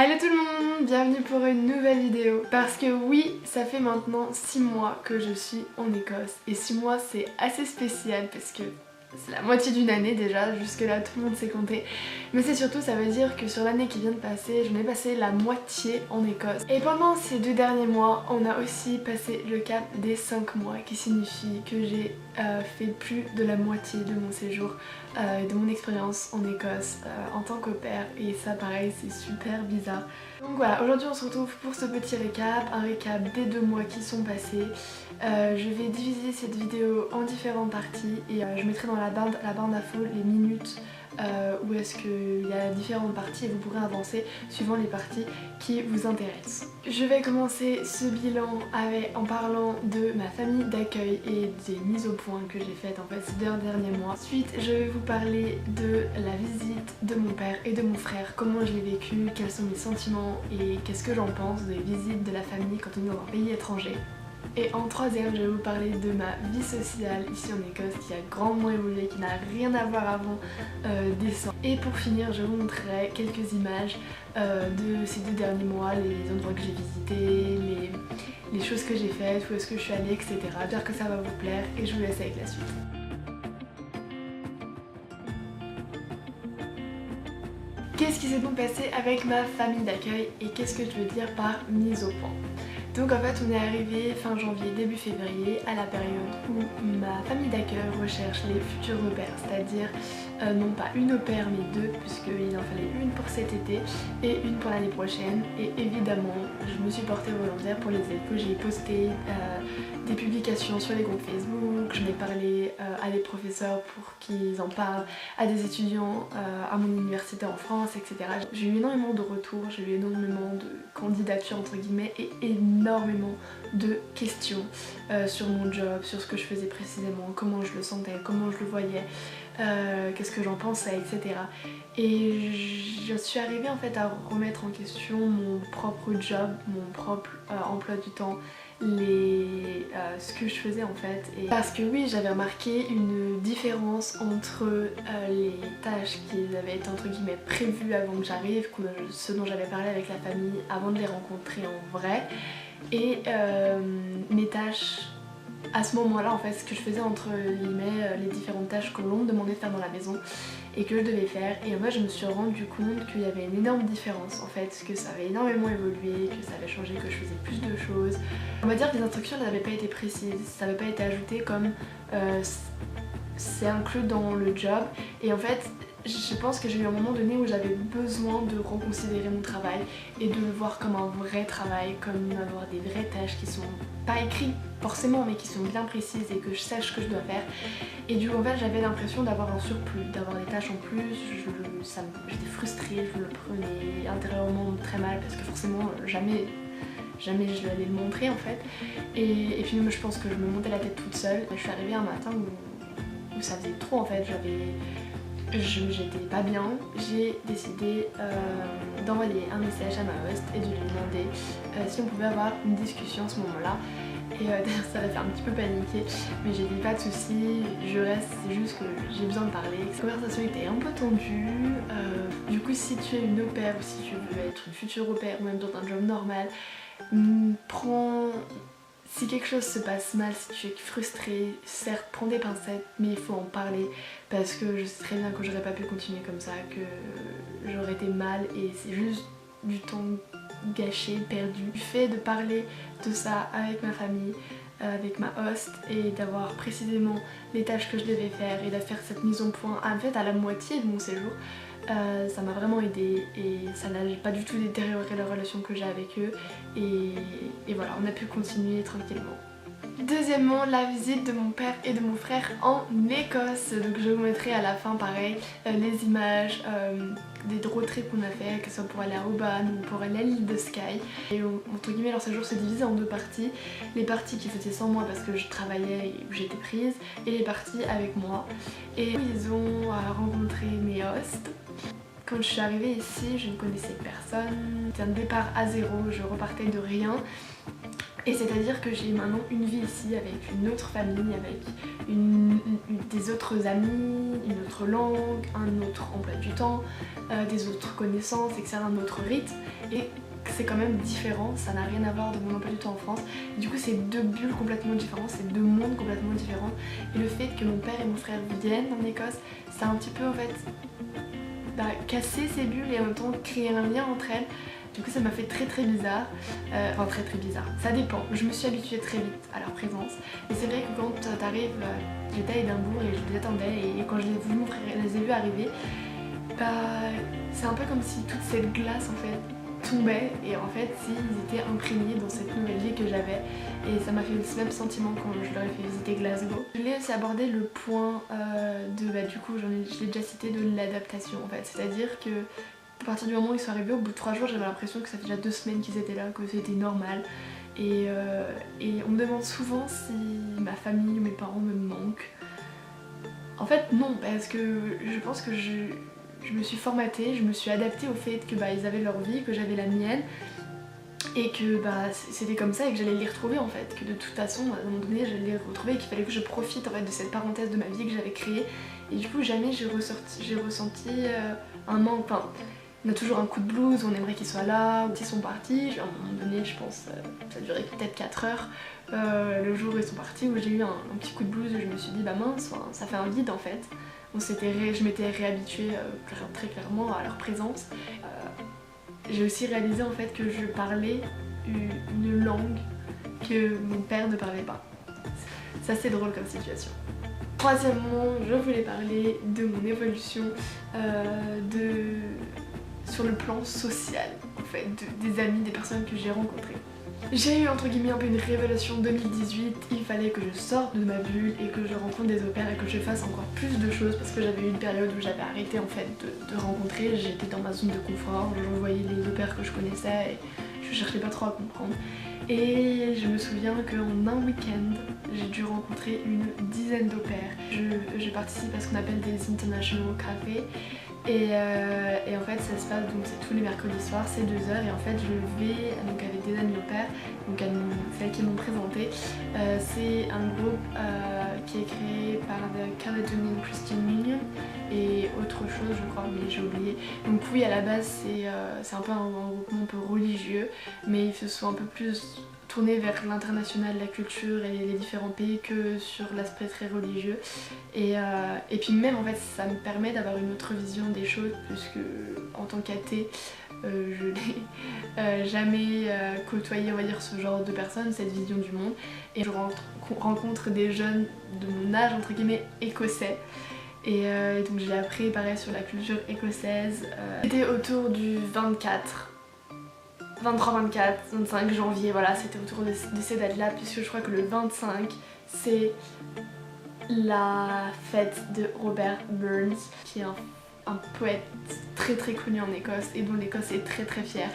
Hello tout le monde, bienvenue pour une nouvelle vidéo. Parce que oui, ça fait maintenant 6 mois que je suis en Écosse. Et 6 mois c'est assez spécial parce que c'est la moitié d'une année déjà, jusque là tout le monde sait compter. Mais c'est surtout, ça veut dire que sur l'année qui vient de passer, j'en ai passé la moitié en Écosse. Et pendant ces 2 derniers mois, on a aussi passé le cap des 5 mois, qui signifie que j'ai fait plus de la moitié de mon séjour, de mon expérience en Écosse en tant qu'au pair. Et ça pareil, c'est super bizarre. Donc voilà, aujourd'hui on se retrouve pour ce petit récap, un récap des 2 mois qui sont passés. Je vais diviser cette vidéo en différentes parties et je mettrai dans la barre d'infos les minutes où est-ce qu'il y a différentes parties et vous pourrez avancer suivant les parties qui vous intéressent. Je vais commencer ce bilan en parlant de ma famille d'accueil et des mises au point que j'ai faites en fait ces 2 derniers mois. Ensuite je vais vous parler de la visite de mon père et de mon frère, comment je l'ai vécu, quels sont mes sentiments et qu'est-ce que j'en pense des visites de la famille quand on est dans un pays étranger. Et en troisième, je vais vous parler de ma vie sociale ici en Écosse qui a grandement évolué, qui n'a rien à voir avant décembre. Et pour finir, je vous montrerai quelques images de ces 2 derniers mois, les endroits que j'ai visités, les choses que j'ai faites, où est-ce que je suis allée, etc. J'espère que ça va vous plaire et je vous laisse avec la suite. Qu'est-ce qui s'est donc passé avec ma famille d'accueil et qu'est-ce que je veux dire par mise au point? Donc en fait on est arrivé fin janvier, début février à la période où ma famille d'accueil recherche les futurs au pair, c'est-à-dire non pas une au pair mais 2 puisqu'il en fallait une pour cet été et une pour l'année prochaine. Et évidemment je me suis portée volontaire pour les aider. J'ai posté des publications sur les groupes Facebook, j'en ai parlé à des professeurs pour qu'ils en parlent, à des étudiants à mon université en France, etc. J'ai eu énormément de retours, j'ai eu énormément de candidatures entre guillemets et énormément de questions sur mon job, sur ce que je faisais précisément, comment je le sentais, comment je le voyais, qu'est-ce que j'en pensais, etc. Et je suis arrivée en fait à remettre en question mon propre job, mon propre emploi du temps, ce que je faisais en fait. Et parce que oui, j'avais remarqué une différence entre les tâches qui avaient été entre guillemets prévues avant que j'arrive, ce dont j'avais parlé avec la famille avant de les rencontrer en vrai, et mes tâches à ce moment-là, en fait, ce que je faisais entre guillemets, les différentes tâches que l'on me demandait de faire dans la maison et que je devais faire. Et moi je me suis rendu compte qu'il y avait une énorme différence en fait, que ça avait énormément évolué, que ça avait changé, que je faisais plus de choses. On va dire que les instructions n'avaient pas été précises, ça n'avait pas été ajouté comme c'est inclus dans le job. Et en fait je pense que j'ai eu un moment donné où j'avais besoin de reconsidérer mon travail et de le voir comme un vrai travail, comme avoir des vraies tâches qui sont pas écrites forcément mais qui sont bien précises et que je sache ce que je dois faire. Et du coup en fait j'avais l'impression d'avoir un surplus, d'avoir des tâches en plus, j'étais frustrée, je le prenais intérieurement très mal parce que forcément jamais je allais le montrer en fait. Et finalement je pense que je me montais la tête toute seule. Je suis arrivée un matin où ça faisait trop en fait, j'étais pas bien, j'ai décidé d'envoyer un message à ma host et de lui demander si on pouvait avoir une discussion à ce moment-là. Et d'ailleurs ça m'a fait un petit peu paniquer, mais j'ai dit pas de soucis, je reste, c'est juste que j'ai besoin de parler. Cette conversation était un peu tendue, du coup si tu es une au pair ou si tu veux être une future au pair ou même dans un job normal, si quelque chose se passe mal, si tu es frustré, certes prends des pincettes mais il faut en parler parce que je sais très bien que j'aurais pas pu continuer comme ça, que j'aurais été mal et c'est juste du temps gâché, perdu. Du fait de parler de ça avec ma famille, avec ma host et d'avoir précisément les tâches que je devais faire et de faire cette mise au point en fait à la moitié de mon séjour, ça m'a vraiment aidée et ça n'a pas du tout détérioré la relation que j'ai avec eux et voilà, on a pu continuer tranquillement. Deuxièmement, la visite de mon père et de mon frère en Écosse. Donc je vous mettrai à la fin pareil les images des road trips qu'on a fait, que ce soit pour aller à Oban ou pour aller à l'île de Skye. Et entre guillemets leur séjour se divisait en 2 parties. Les parties qui faisaient sans moi parce que je travaillais et où j'étais prise, et les parties avec moi. Et ils ont rencontré mes hosts. Quand je suis arrivée ici, je ne connaissais personne. C'était un départ à zéro, je repartais de rien. Et c'est-à-dire que j'ai maintenant une vie ici avec une autre famille, avec des autres amis, une autre langue, un autre emploi du temps, des autres connaissances, etc., un autre rythme. Et c'est quand même différent, ça n'a rien à voir de mon emploi du temps en France. Et du coup c'est deux bulles complètement différentes, c'est deux mondes complètement différents. Et le fait que mon père et mon frère viennent en Écosse, ça a un petit peu en fait casser ces bulles et en même temps créer un lien entre elles. Du coup ça m'a fait très bizarre, enfin très bizarre, ça dépend, je me suis habituée très vite à leur présence. Et c'est vrai que quand t'arrives, j'étais à Édimbourg et je les attendais et quand je les ai vus arriver, c'est un peu comme si toute cette glace en fait tombait et en fait ils étaient imprégnés dans cette nouvelle vie que j'avais et ça m'a fait ce même sentiment quand je leur ai fait visiter Glasgow. Je voulais aussi aborder le point du coup je l'ai déjà cité, de l'adaptation en fait, c'est-à-dire que à partir du moment où ils sont arrivés, au bout de 3 jours, j'avais l'impression que ça fait déjà 2 semaines qu'ils étaient là, que c'était normal. Et on me demande souvent si ma famille ou mes parents me manquent. En fait non, parce que je pense que je me suis formatée, je me suis adaptée au fait que ils avaient leur vie, que j'avais la mienne. Et que c'était comme ça et que j'allais les retrouver en fait. Que de toute façon, à un moment donné, j'allais les retrouver et qu'il fallait que je profite en fait de cette parenthèse de ma vie que j'avais créée. Et du coup, jamais j'ai ressenti un manque. Enfin, on a toujours un coup de blues, on aimerait qu'ils soient là, ou qu'ils sont partis. À un moment donné, je pense, ça a duré peut-être 4 heures, le jour où ils sont partis, où j'ai eu un petit coup de blues où je me suis dit mince, ça fait un vide en fait. Je m'étais réhabituée très clairement à leur présence. J'ai aussi réalisé en fait que je parlais une langue que mon père ne parlait pas. C'est assez drôle comme situation. Troisièmement, je voulais parler de mon évolution sur le plan social, en fait, des amis, des personnes que j'ai rencontrées. J'ai eu entre guillemets un peu une révélation 2018, il fallait que je sorte de ma bulle et que je rencontre des au pairs et que je fasse encore plus de choses parce que j'avais eu une période où j'avais arrêté en fait de rencontrer, j'étais dans ma zone de confort, je voyais les au pairs que je connaissais et je cherchais pas trop à comprendre. Et je me souviens qu'en un week-end, j'ai dû rencontrer une dizaine d'au pairs. Je participe à ce qu'on appelle des International Cafés. Et en fait ça se passe, donc c'est tous les mercredis soirs, c'est 2 heures et en fait je vais donc avec des amis au pair, donc celles qui m'ont présenté. C'est un groupe qui est créé par The Caledonian Christian Union et autre chose je crois, mais j'ai oublié. Donc oui, à la base c'est un peu un groupement un peu religieux, mais ils se sont un peu plus tourner vers l'international, la culture et les différents pays que sur l'aspect très religieux. Et puis même en fait ça me permet d'avoir une autre vision des choses puisque en tant qu'athée je n'ai jamais côtoyé on va dire ce genre de personnes, cette vision du monde. Et je rencontre des jeunes de mon âge entre guillemets écossais. Et donc j'ai appris pareil sur la culture écossaise. C'était autour du 23, 24, 25 janvier, voilà, c'était autour de ces dates-là, puisque je crois que le 25, c'est la fête de Robert Burns, qui est un poète très connu en Écosse et dont l'Écosse est très fière.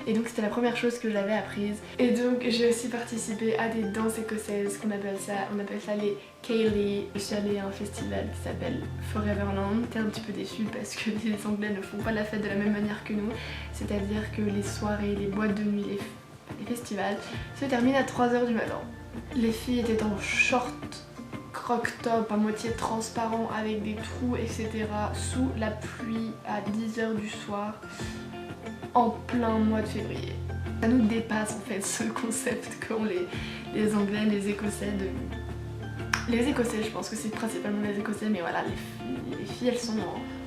Et donc c'était la première chose que j'avais apprise. Et donc j'ai aussi participé à des danses écossaises, on appelle ça les Ceilidh. Je suis allée à un festival qui s'appelle Foreverland. J'étais un petit peu déçue parce que les Anglais ne font pas la fête de la même manière que nous. C'est-à-dire que les soirées, les boîtes de nuit, les festivals se terminent à 3 h du matin. Les filles étaient en short croc-top à moitié transparent avec des trous etc. sous la pluie à 10 h du soir en plein mois de février. Ça nous dépasse en fait ce concept qu'ont les Anglais, les Écossais Les Écossais, je pense que c'est principalement les Écossais, mais voilà, les filles elles sont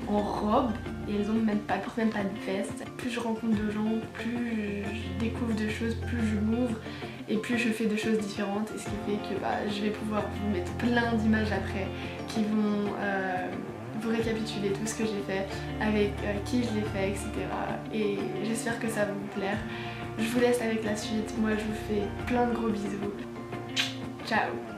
en robe et elles portent même pas de veste. Plus je rencontre de gens, plus je découvre de choses, plus je m'ouvre et plus je fais de choses différentes, et ce qui fait que je vais pouvoir vous mettre plein d'images après qui vont vous récapituler tout ce que j'ai fait, avec qui je l'ai fait, etc. Et j'espère que ça va vous plaire. Je vous laisse avec la suite, moi je vous fais plein de gros bisous. Ciao.